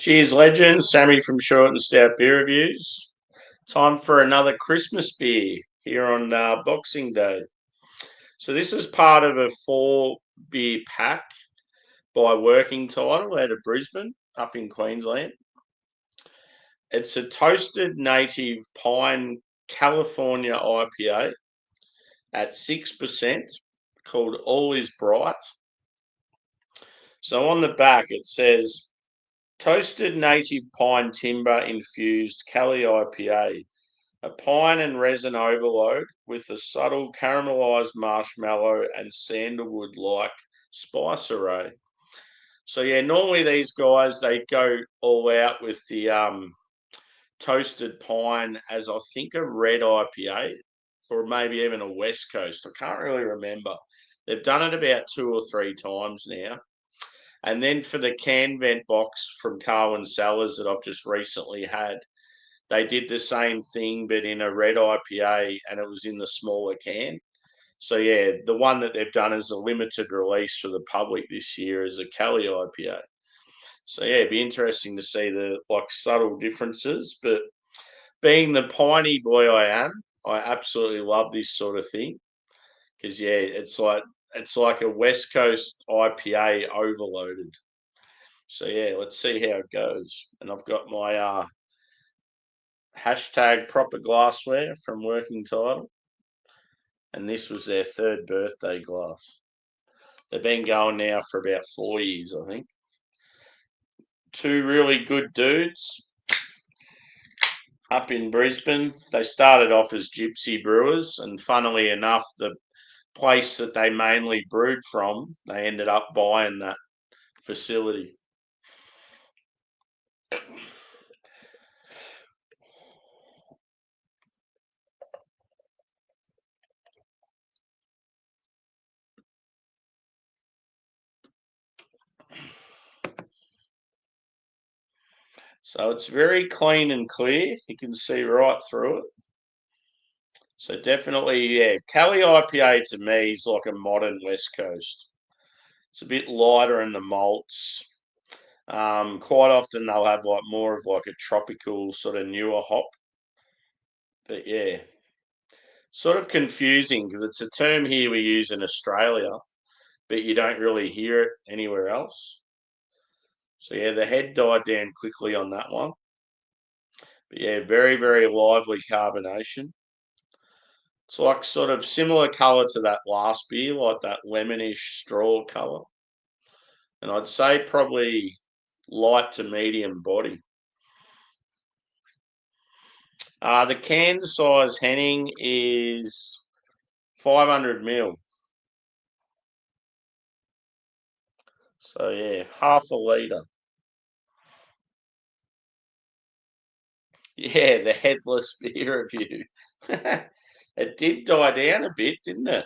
Cheers, legends. Sammy from Short and Stout Beer Reviews. Time for another Christmas beer here on Boxing Day. So this is part of a 4 beer pack by Working Title out of Brisbane, up in Queensland. It's a toasted native pine California IPA at 6% called All Is Bright. So on the back it says toasted native pine timber infused Cali IPA, a pine and resin overload with a subtle caramelized marshmallow and sandalwood like spice array. So yeah, normally these guys they go all out with the toasted pine as I think a red IPA or maybe even a West Coast. I can't really remember. They've done it about 2 or 3 times now. And then for the can vent box from Carwin Cellars that I've just recently had, they did the same thing but in a red IPA and it was in the smaller can. So yeah, the one that they've done as a limited release for the public this year is a Cali IPA. So yeah, it'd be interesting to see the subtle differences. But being the piney boy I am, I absolutely love this sort of thing because yeah, it's like a West Coast IPA overloaded. So yeah, let's see how it goes. And I've got my hashtag proper glassware from Working Title, and this was their 3rd birthday glass. They've been going now for about 4 years, I think. 2 really good dudes up in Brisbane. They started off as gypsy brewers, and funnily enough, the place that they mainly brewed from, they ended up buying that facility. So it's very clean and clear. You can see right through it. So definitely, yeah, Cali IPA to me is like a modern West Coast. It's a bit lighter in the malts. Quite often they'll have more of a tropical sort of newer hop. But yeah, sort of confusing because it's a term here we use in Australia, but you don't really hear it anywhere else. So yeah, the head died down quickly on that one. But yeah, very, very lively carbonation. It's like sort of similar colour to that last beer, like that lemonish straw colour. And I'd say probably light to medium body. The can size Henning is 500 ml. So yeah, half a litre. Yeah, the headless beer review. It did die down a bit, didn't it?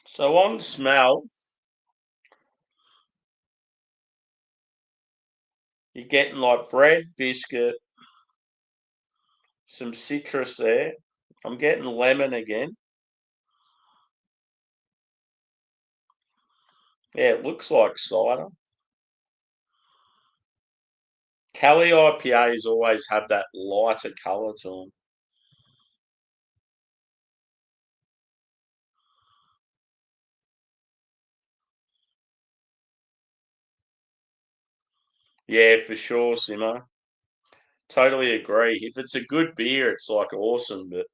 So on smell, you're getting like bread, biscuit, some citrus there. I'm getting lemon again. Yeah, it looks like cider. Cali IPAs always have that lighter colour to them. Yeah, for sure, Simmer. Totally agree. If it's a good beer, it's like awesome. But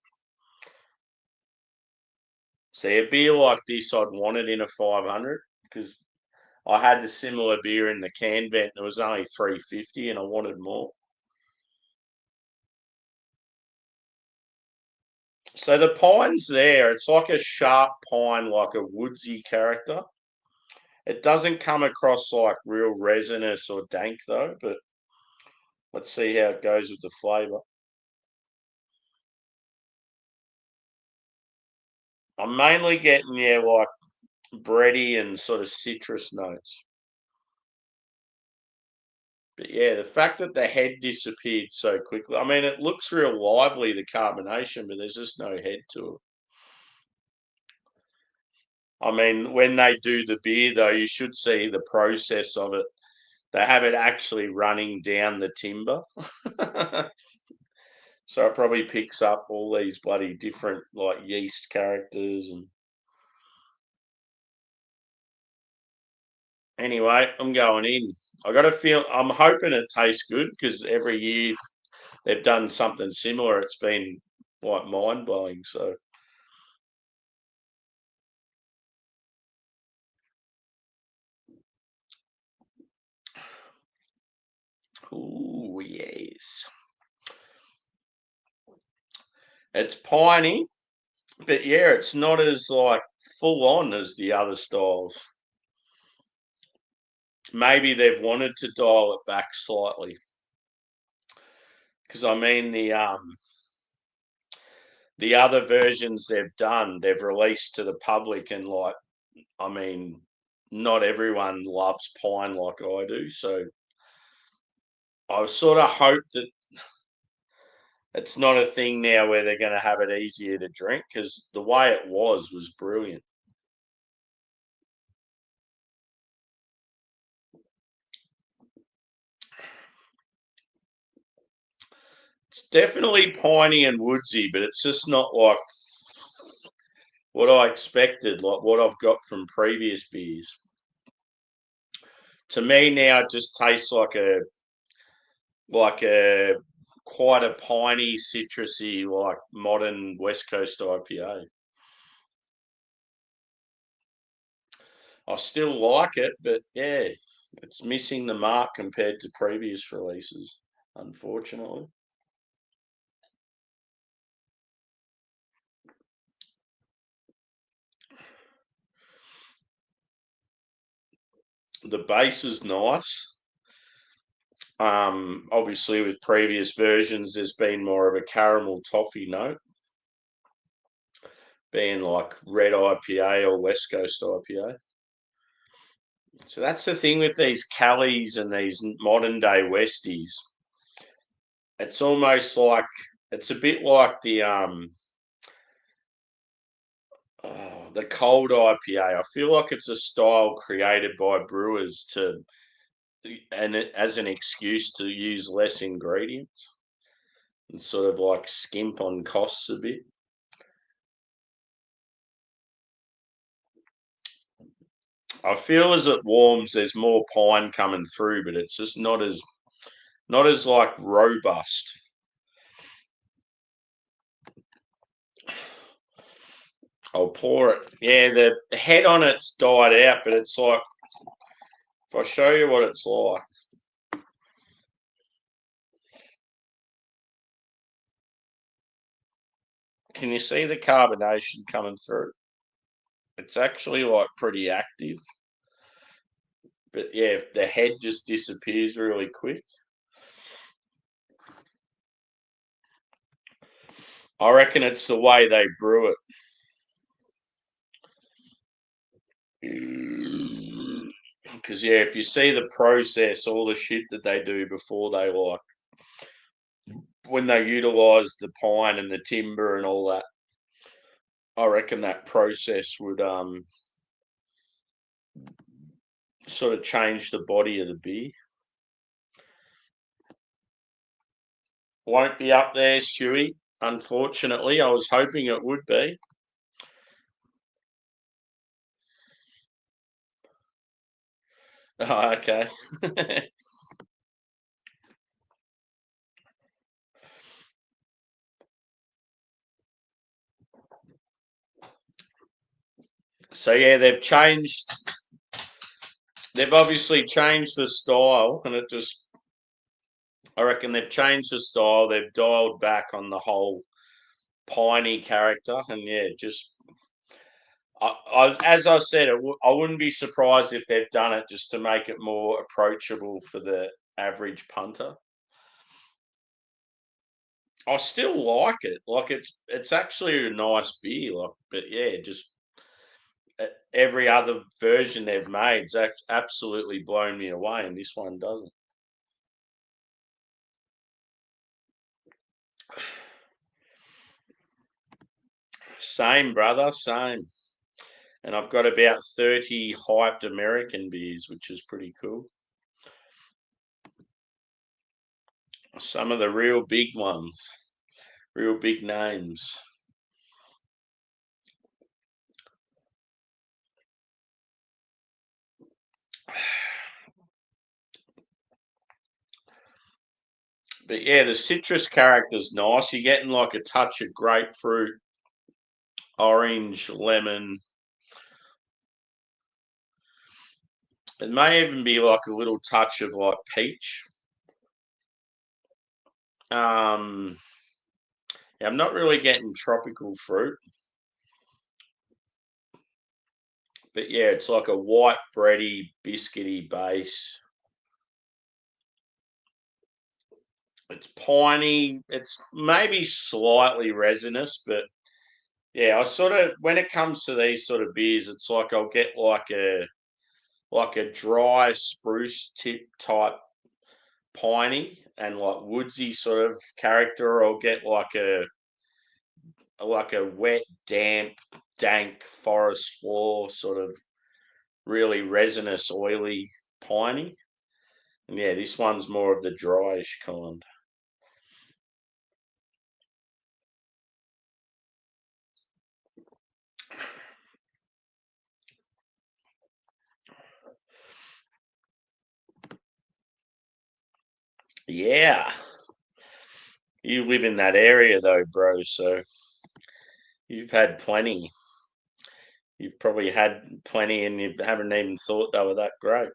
see, a beer like this, I'd want it in a 500 because I had the similar beer in the can vent. And it was only 350, and I wanted more. So the pine's there. It's like a sharp pine, like a woodsy character. It doesn't come across like real resinous or dank though. But let's see how it goes with the flavour. I'm mainly getting like bready and sort of citrus notes. But yeah, the fact that the head disappeared so quickly. I mean, it looks real lively, the carbonation, but there's just no head to it. I mean, when they do the beer, though, you should see the process of it. They have it actually running down the timber. So it probably picks up all these bloody different, like, yeast characters. And anyway, I'm going in. I got a feel. I'm hoping it tastes good because every year they've done something similar. It's been like mind blowing. So, ooh, yes, it's piney, but yeah, it's not as like full on as the other styles. Maybe they've wanted to dial it back slightly because I mean the other versions they've done, they've released to the public, and like, I mean, not everyone loves pine like I do. So I sort of hope that it's not a thing now where they're going to have it easier to drink because the way it was brilliant. It's definitely piney and woodsy, but it's just not like what I expected, like what I've got from previous beers. To me now, it just tastes like a quite a piney, citrusy, like modern West Coast IPA. I still like it, but yeah, it's missing the mark compared to previous releases, unfortunately. The base is nice. Obviously, with previous versions, there's been more of a caramel toffee note, being like red IPA or West Coast IPA. So that's the thing with these Callies and these modern day Westies. It's almost like it's a bit like the cold IPA. I feel like it's a style created by brewers to and it, as an excuse to use less ingredients and sort of like skimp on costs a bit. I feel as it warms, there's more pine coming through, but it's just not as like robust. I'll pour it. Yeah, the head on it's died out, but it's like if I show you what it's like, can you see the carbonation coming through? It's actually like pretty active, but yeah, the head just disappears really quick. I reckon it's the way they brew it. Because yeah, if you see the process, all the shit that they do before they like when they utilize the pine and the timber and all that, I reckon that process would sort of change the body of the beer. Won't be up there, Stewie. Unfortunately, I was hoping it would be. Oh, okay. So yeah, they've changed. They've obviously changed the style, and it just. I reckon they've changed the style. They've dialed back on the whole piney character, and yeah, just as I said, I wouldn't be surprised if they've done it just to make it more approachable for the average punter. I still like it. Like it's actually a nice beer. Like, but yeah, just every other version they've made absolutely blown me away, and this one doesn't. Same, brother, same. And I've got about 30 hyped American beers, which is pretty cool. Some of the real big ones, real big names. But yeah, the citrus character's nice. You're getting like a touch of grapefruit, orange, lemon. It may even be like a little touch of like peach. Um, yeah, I'm not really getting tropical fruit, but yeah, it's like a white bready, biscuity base. It's piney. It's maybe slightly resinous, but yeah, I sort of when it comes to these sort of beers, it's like I'll get like a dry spruce tip type piney and like woodsy sort of character, or I'll get like a wet, damp, dank forest floor sort of really resinous, oily piney. And yeah, this one's more of the dryish kind. Yeah. You live in that area though, bro, so you've had plenty. You've probably had plenty and you haven't even thought they were that great.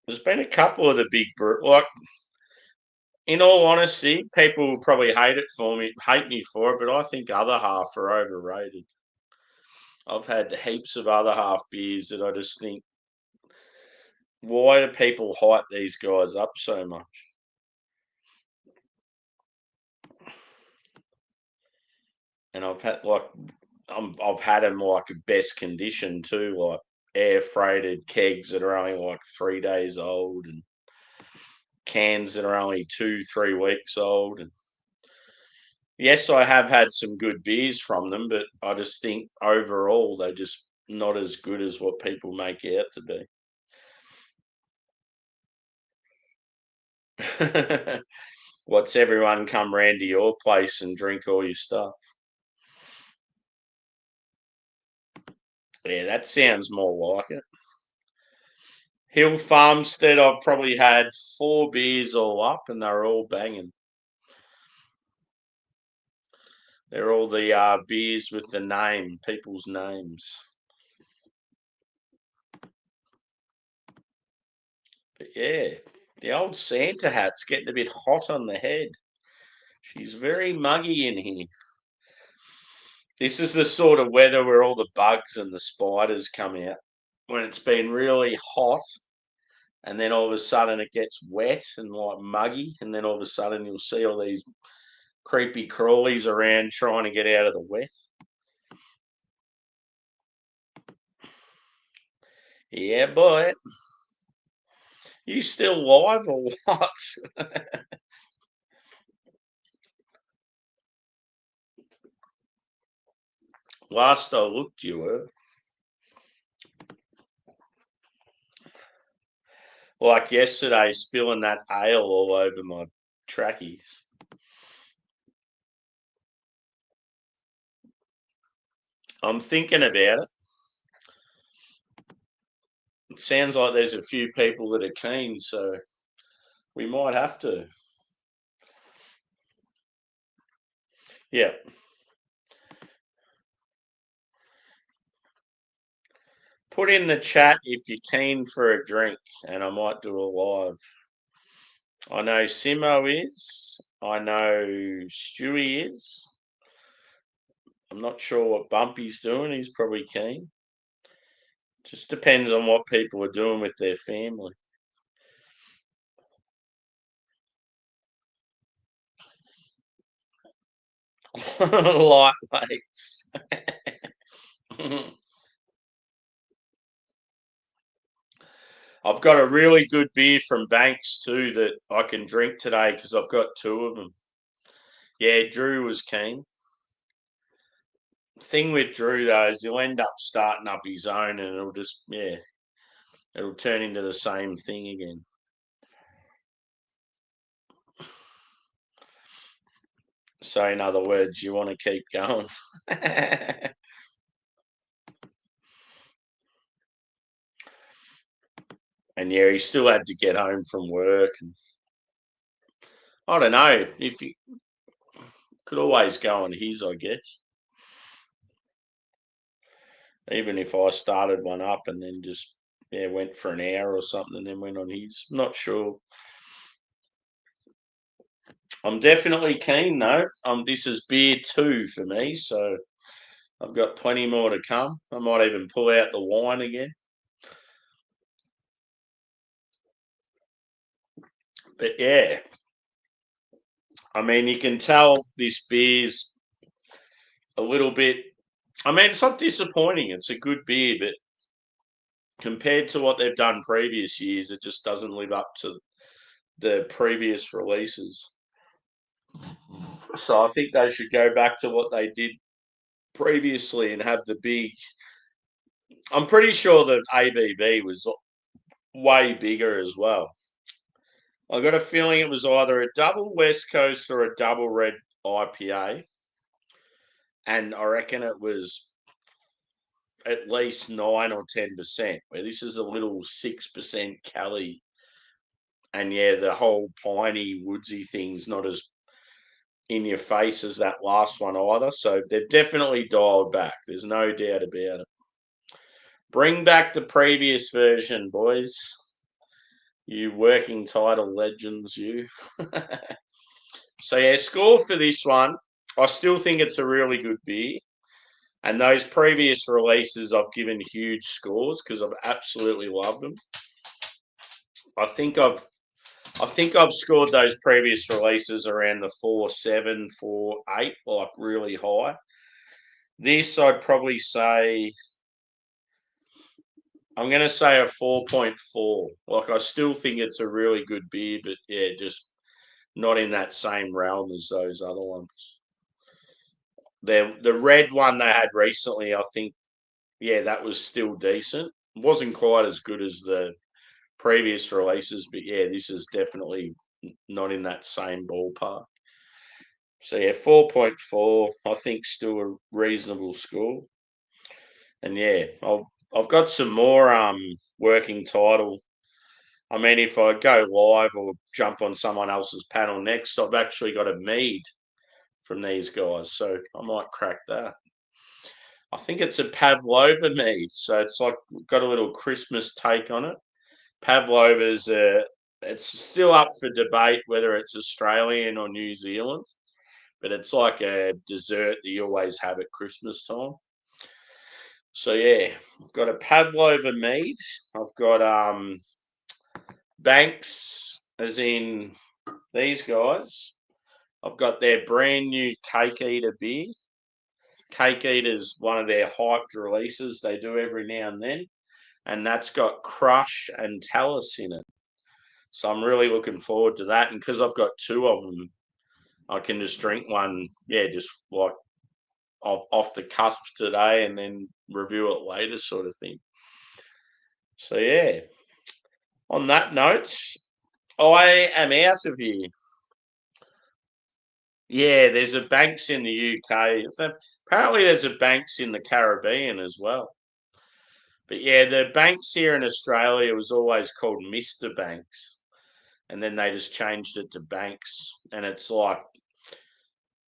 There's been a couple of the big like in all honesty, people will probably hate me for it, but I think other half are overrated. I've had heaps of other half beers that I just think, why do people hype these guys up so much? And I've had them like best condition too, like air freighted kegs that are only like 3 days old, and cans that are only 2, 3 weeks old. And yes, I have had some good beers from them, but I just think overall they're just not as good as what people make out to be. What's everyone come round to your place and drink all your stuff? Yeah, that sounds more like it. Hill Farmstead, I've probably had 4 beers all up, and they're all banging. They're all the beers with the name, people's names. But yeah, the old Santa hat's getting a bit hot on the head. She's very muggy in here. This is the sort of weather where all the bugs and the spiders come out. When it's been really hot, and then all of a sudden it gets wet and like muggy, and then all of a sudden you'll see all these creepy crawlies around trying to get out of the wet. Yeah, boy. You still live or what? Last I looked, you were. Like yesterday, spilling that ale all over my trackies. I'm thinking about it. It sounds like there's a few people that are keen, so we might have to. Yeah. Put in the chat if you're keen for a drink, and I might do a live. I know Simo is. I know Stewie is. I'm not sure what Bumpy's doing. He's probably keen. Just depends on what people are doing with their family. Lightweights. I've got a really good beer from Banks too that I can drink today because I've got 2 of them. Yeah, Drew was keen. Thing with Drew though is he'll end up starting up his own, and it'll turn into the same thing again. So in other words, you want to keep going. And yeah, he still had to get home from work, and I don't know if you could always go on his, I guess. Even if I started one up and then just went for an hour or something and then went on his. Not sure. I'm definitely keen though. This is beer 2 for me, so I've got plenty more to come. I might even pull out the wine again. But yeah, I mean, you can tell this beer's a little bit. I mean, it's not disappointing. It's a good beer, but compared to what they've done previous years, it just doesn't live up to the previous releases. So I think they should go back to what they did previously and have the big. I'm pretty sure the ABV was way bigger as well. I got a feeling it was either a double West Coast or a double red IPA, and I reckon it was at least 9 or 10%. Where this is a little 6% Cali, and yeah, the whole piney woodsy thing's not as in your face as that last one either. So they've definitely dialed back. There's no doubt about it. Bring back the previous version, boys. You working title legends, you. So yeah, score for this one. I still think it's a really good beer. And those previous releases, I've given huge scores because I've absolutely loved them. I think I've I think I've scored those previous releases around the 4.7, 4.8, like really high. This I'd probably say I'm going to say a 4.4. Like I still think it's a really good beer, but yeah, just not in that same realm as those other ones. The red one they had recently, I think, yeah, that was still decent. It wasn't quite as good as the previous releases, but yeah, this is definitely not in that same ballpark. So yeah, 4.4, I think still a reasonable score. And yeah, I've got some more working title. I mean, if I go live or jump on someone else's panel next, I've actually got a mead from these guys, so I might crack that. I think it's a pavlova mead, so it's like got a little Christmas take on it. Pavlova's it's still up for debate whether it's Australian or New Zealand, but it's like a dessert that you always have at Christmas time. So yeah, I've got a pavlova mead. I've got Banks, as in these guys. I've got their brand new Cake Eater beer. Cake Eater's one of their hyped releases they do every now and then, and that's got Crush and Talus in it. So I'm really looking forward to that. And because I've got two of them, I can just drink one, yeah, just like off the cusp today and then review it later, sort of thing. So yeah, on that note, I am out of here. Yeah, there's a Banks in the UK. Apparently, there's a Banks in the Caribbean as well. But yeah, the Banks here in Australia was always called Mr. Banks. And then they just changed it to Banks. And it's like,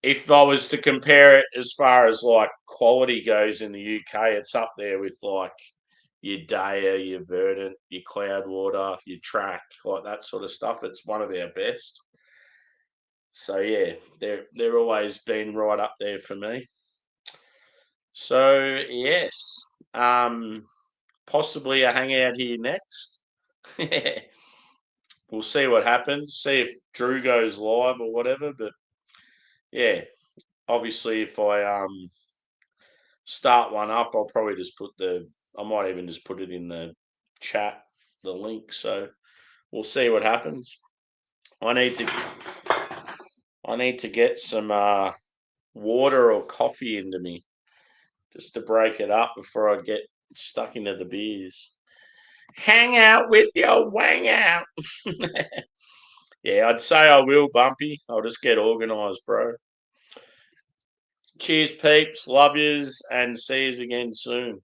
if I was to compare it as far as like quality goes in the UK, it's up there with like your Daya, your Verdant, your Cloudwater, your Track, like that sort of stuff. It's one of our best. So yeah, they're always been right up there for me. So yes, um, possibly a hangout here next. We'll see what happens. See if Drew goes live or whatever. But yeah, obviously, if I start one up, I'll probably just I might even just put it in the chat, the link. So we'll see what happens. I need to I need to get some water or coffee into me just to break it up before I get stuck into the beers. Hang out with your wang out. Yeah, I'd say I will, Bumpy. I'll just get organised, bro. Cheers, peeps. Love yous, and see yous again soon.